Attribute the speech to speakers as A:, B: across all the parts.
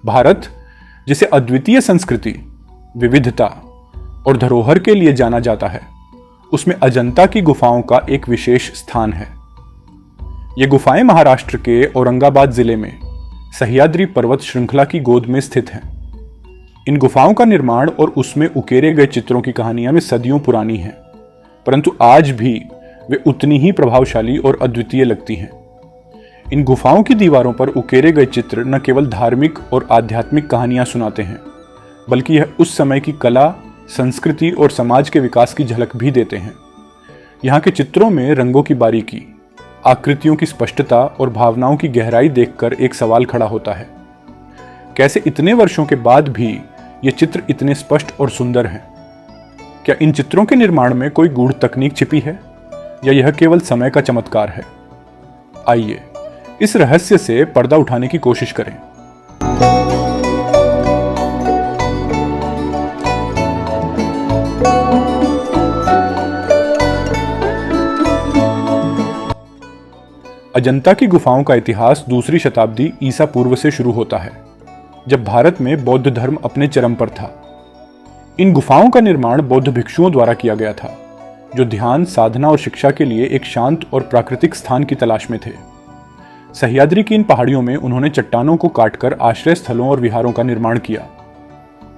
A: भारत, जिसे अद्वितीय संस्कृति, विविधता और धरोहर के लिए जाना जाता है, उसमें अजंता की गुफाओं का एक विशेष स्थान है। ये गुफाएं महाराष्ट्र के औरंगाबाद जिले में सह्याद्री पर्वत श्रृंखला की गोद में स्थित हैं। इन गुफाओं का निर्माण और उसमें उकेरे गए चित्रों की कहानियां में सदियों पुरानी हैं, परंतु आज भी वे उतनी ही प्रभावशाली और अद्वितीय लगती हैं। इन गुफाओं की दीवारों पर उकेरे गए चित्र न केवल धार्मिक और आध्यात्मिक कहानियां सुनाते हैं, बल्कि यह उस समय की कला, संस्कृति और समाज के विकास की झलक भी देते हैं। यहाँ के चित्रों में रंगों की बारीकी, आकृतियों की स्पष्टता और भावनाओं की गहराई देखकर एक सवाल खड़ा होता है, कैसे इतने वर्षों के बाद भी ये चित्र इतने स्पष्ट और सुंदर हैं? क्या इन चित्रों के निर्माण में कोई गूढ़ तकनीक छिपी है या यह केवल समय का चमत्कार है? आइए इस रहस्य से पर्दा उठाने की कोशिश करें। अजंता की गुफाओं का इतिहास दूसरी शताब्दी ईसा पूर्व से शुरू होता है, जब भारत में बौद्ध धर्म अपने चरम पर था। इन गुफाओं का निर्माण बौद्ध भिक्षुओं द्वारा किया गया था, जो ध्यान, साधना और शिक्षा के लिए एक शांत और प्राकृतिक स्थान की तलाश में थे। सह्याद्री की इन पहाड़ियों में उन्होंने चट्टानों को काटकर आश्रय स्थलों और विहारों का निर्माण किया,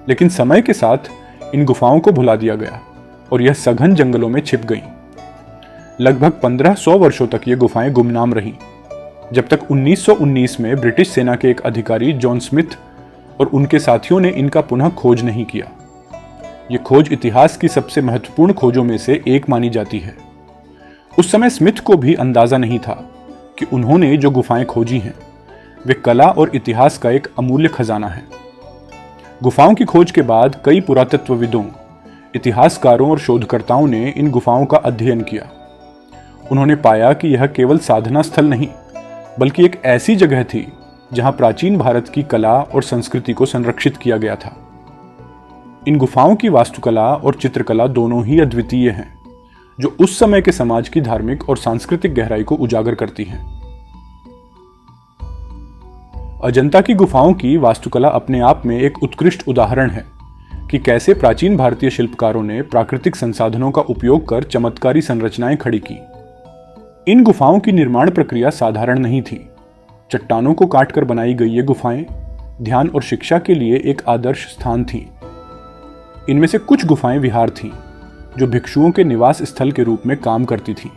A: लेकिन समय के साथ इन गुफाओं को भुला दिया गया और यह सघन जंगलों में छिप गईं। लगभग 1500 वर्षों तक ये गुफाएं गुमनाम रहीं, जब तक 1919 में ब्रिटिश सेना के एक अधिकारी जॉन स्मिथ और उनके साथियों ने इनका पुनः खोज नहीं किया। ये खोज इतिहास की सबसे महत्वपूर्ण खोजों में से एक मानी जाती है। उस समय स्मिथ को भी अंदाजा नहीं था कि उन्होंने जो गुफाएं खोजी हैं वे कला और इतिहास का एक अमूल्य खजाना है। गुफाओं की खोज के बाद कई पुरातत्वविदों, इतिहासकारों और शोधकर्ताओं ने इन गुफाओं का अध्ययन किया। उन्होंने पाया कि यह केवल साधना स्थल नहीं, बल्कि एक ऐसी जगह थी जहां प्राचीन भारत की कला और संस्कृति को संरक्षित किया गया था। इन गुफाओं की वास्तुकला और चित्रकला दोनों ही अद्वितीय हैं, जो उस समय के समाज की धार्मिक और सांस्कृतिक गहराई को उजागर करती हैं। अजंता की गुफाओं की वास्तुकला अपने आप में एक उत्कृष्ट उदाहरण है कि कैसे प्राचीन भारतीय शिल्पकारों ने प्राकृतिक संसाधनों का उपयोग कर चमत्कारी संरचनाएं खड़ी की। इन गुफाओं की निर्माण प्रक्रिया साधारण नहीं थी। चट्टानों को काटकर बनाई गई ये गुफाएं ध्यान और शिक्षा के लिए एक आदर्श स्थान थीं। इनमें से कुछ गुफाएं विहार थीं, जो भिक्षुओं के निवास स्थल के रूप में काम करती थीं,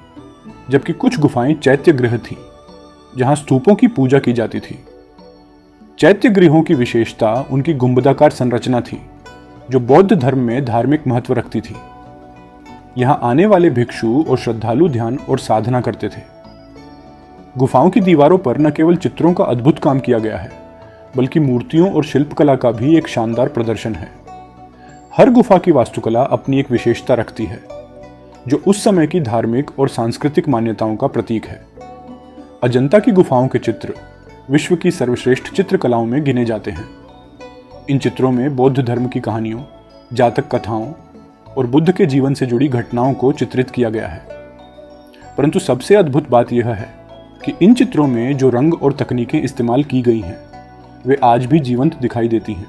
A: जबकि कुछ गुफाएं चैत्य गृह थीं, जहां स्तूपों की पूजा की जाती थी। चैत्य गृहों की विशेषता उनकी गुंबदाकार संरचना थी, जो बौद्ध धर्म में धार्मिक महत्व रखती थी। यहां आने वाले भिक्षु और श्रद्धालु ध्यान और साधना करते थे। गुफाओं की दीवारों पर न केवल चित्रों का अद्भुत काम किया गया है, बल्कि मूर्तियों और शिल्पकला का भी एक शानदार प्रदर्शन है। हर गुफा की वास्तुकला अपनी एक विशेषता रखती है, जो उस समय की धार्मिक और सांस्कृतिक मान्यताओं का प्रतीक है। अजंता की गुफाओं के चित्र विश्व की सर्वश्रेष्ठ चित्रकलाओं में गिने जाते हैं। इन चित्रों में बौद्ध धर्म की कहानियों, जातक कथाओं और बुद्ध के जीवन से जुड़ी घटनाओं को चित्रित किया गया है। परंतु सबसे अद्भुत बात यह है कि इन चित्रों में जो रंग और तकनीकें इस्तेमाल की गई हैं, वे आज भी जीवंत दिखाई देती हैं।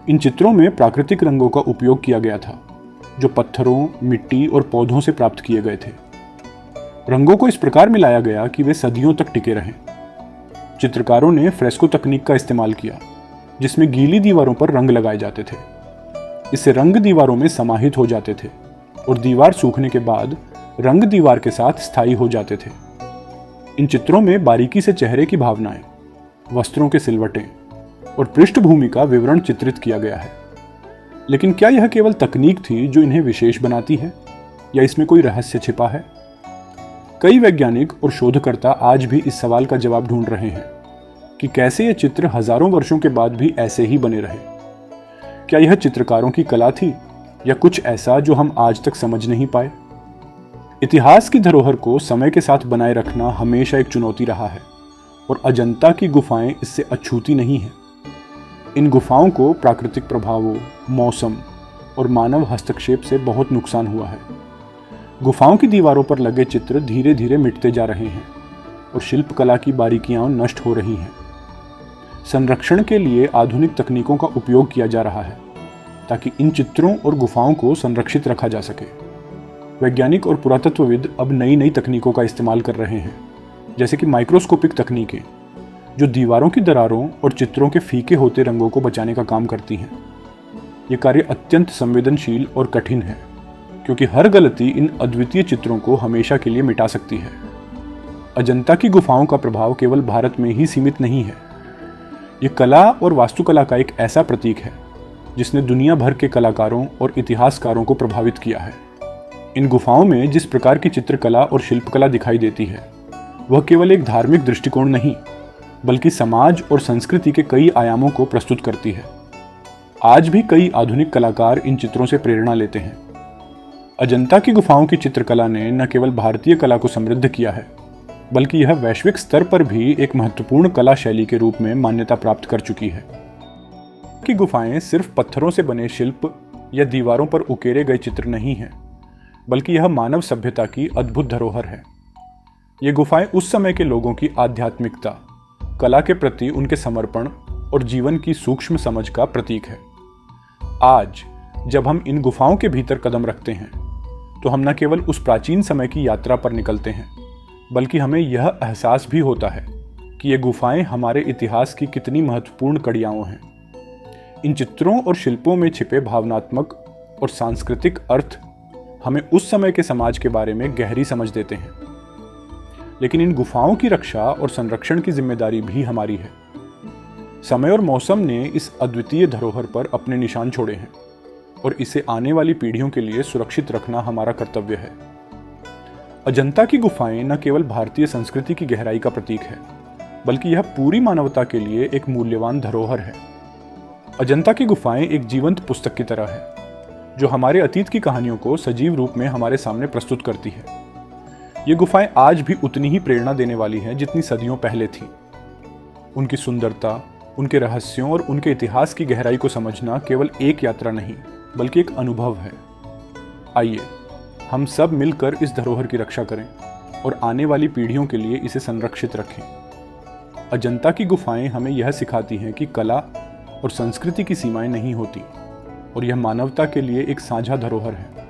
A: इन चित्रों में प्राकृतिक रंगों का उपयोग किया गया था, जो पत्थरों, मिट्टी और पौधों से प्राप्त किए गए थे। रंगों को इस प्रकार मिलाया गया कि वे सदियों तक टिके रहें। चित्रकारों ने फ्रेस्को तकनीक का इस्तेमाल किया, जिसमें गीली दीवारों पर रंग लगाए जाते थे। इससे रंग दीवारों में समाहित हो जाते थे और दीवार सूखने के बाद रंग दीवार के साथ स्थायी हो जाते थे। इन चित्रों में बारीकी से चेहरे की भावनाएं, वस्त्रों के सिलवटें और पृष्ठभूमि का विवरण चित्रित किया गया है। लेकिन क्या यह केवल तकनीक थी जो इन्हें विशेष बनाती है, या इसमें कोई रहस्य छिपा है? कई वैज्ञानिक और शोधकर्ता आज भी इस सवाल का जवाब ढूंढ रहे हैं कि कैसे ये चित्र हजारों वर्षों के बाद भी ऐसे ही बने रहे। क्या यह चित्रकारों की कला थी, या कुछ ऐसा जो हम आज तक समझ नहीं पाए? इतिहास की धरोहर को समय के साथ बनाए रखना हमेशा एक चुनौती रहा है, और अजंता की गुफाएं इससे अछूती नहीं हैं। इन गुफाओं को प्राकृतिक प्रभावों, मौसम और मानव हस्तक्षेप से बहुत नुकसान हुआ है। गुफाओं की दीवारों पर लगे चित्र धीरे धीरे मिटते जा रहे हैं और शिल्पकला की बारीकियां नष्ट हो रही हैं। संरक्षण के लिए आधुनिक तकनीकों का उपयोग किया जा रहा है ताकि इन चित्रों और गुफाओं को संरक्षित रखा जा सके। वैज्ञानिक और पुरातत्वविद अब नई नई तकनीकों का इस्तेमाल कर रहे हैं, जैसे कि माइक्रोस्कोपिक तकनीकें, जो दीवारों की दरारों और चित्रों के फीके होते रंगों को बचाने का काम करती हैं। ये कार्य अत्यंत संवेदनशील और कठिन है, क्योंकि हर गलती इन अद्वितीय चित्रों को हमेशा के लिए मिटा सकती है। अजंता की गुफाओं का प्रभाव केवल भारत में ही सीमित नहीं है। ये कला और वास्तुकला का एक ऐसा प्रतीक है जिसने दुनिया भर के कलाकारों और इतिहासकारों को प्रभावित किया है। इन गुफाओं में जिस प्रकार की चित्रकला और शिल्पकला दिखाई देती है, वह केवल एक धार्मिक दृष्टिकोण नहीं, बल्कि समाज और संस्कृति के कई आयामों को प्रस्तुत करती है। आज भी कई आधुनिक कलाकार इन चित्रों से प्रेरणा लेते हैं। अजंता की गुफाओं की चित्रकला ने न केवल भारतीय कला को समृद्ध किया है, बल्कि यह वैश्विक स्तर पर भी एक महत्वपूर्ण कला शैली के रूप में मान्यता प्राप्त कर चुकी है। की गुफाएं सिर्फ पत्थरों से बने शिल्प या दीवारों पर उकेरे गए चित्र नहीं हैं, बल्कि यह मानव सभ्यता की अद्भुत धरोहर है। ये गुफाएं उस समय के लोगों की आध्यात्मिकता, कला के प्रति उनके समर्पण और जीवन की सूक्ष्म समझ का प्रतीक है। आज जब हम इन गुफाओं के भीतर कदम रखते हैं, तो हम न केवल उस प्राचीन समय की यात्रा पर निकलते हैं, बल्कि हमें यह एहसास भी होता है कि ये गुफाएं हमारे इतिहास की कितनी महत्वपूर्ण कड़ियाओं हैं। इन चित्रों और शिल्पों में छिपे भावनात्मक और सांस्कृतिक अर्थ हमें उस समय के समाज के बारे में गहरी समझ देते हैं। लेकिन इन गुफाओं की रक्षा और संरक्षण की जिम्मेदारी भी हमारी है। समय और मौसम ने इस अद्वितीय धरोहर पर अपने निशान छोड़े हैं और इसे आने वाली पीढ़ियों के लिए सुरक्षित रखना हमारा कर्तव्य है। अजंता की गुफाएं न केवल भारतीय संस्कृति की गहराई का प्रतीक है, बल्कि यह पूरी मानवता के लिए एक मूल्यवान धरोहर है। अजंता की गुफाएं एक जीवंत पुस्तक की तरह है, जो हमारे अतीत की कहानियों को सजीव रूप में हमारे सामने प्रस्तुत करती है। ये गुफाएं आज भी उतनी ही प्रेरणा देने वाली हैं जितनी सदियों पहले थीं। उनकी सुंदरता, उनके रहस्यों और उनके इतिहास की गहराई को समझना केवल एक यात्रा नहीं, बल्कि एक अनुभव है। आइए हम सब मिलकर इस धरोहर की रक्षा करें और आने वाली पीढ़ियों के लिए इसे संरक्षित रखें। अजंता की गुफाएं हमें यह सिखाती हैं कि कला और संस्कृति की सीमाएं नहीं होती, और यह मानवता के लिए एक साझा धरोहर है।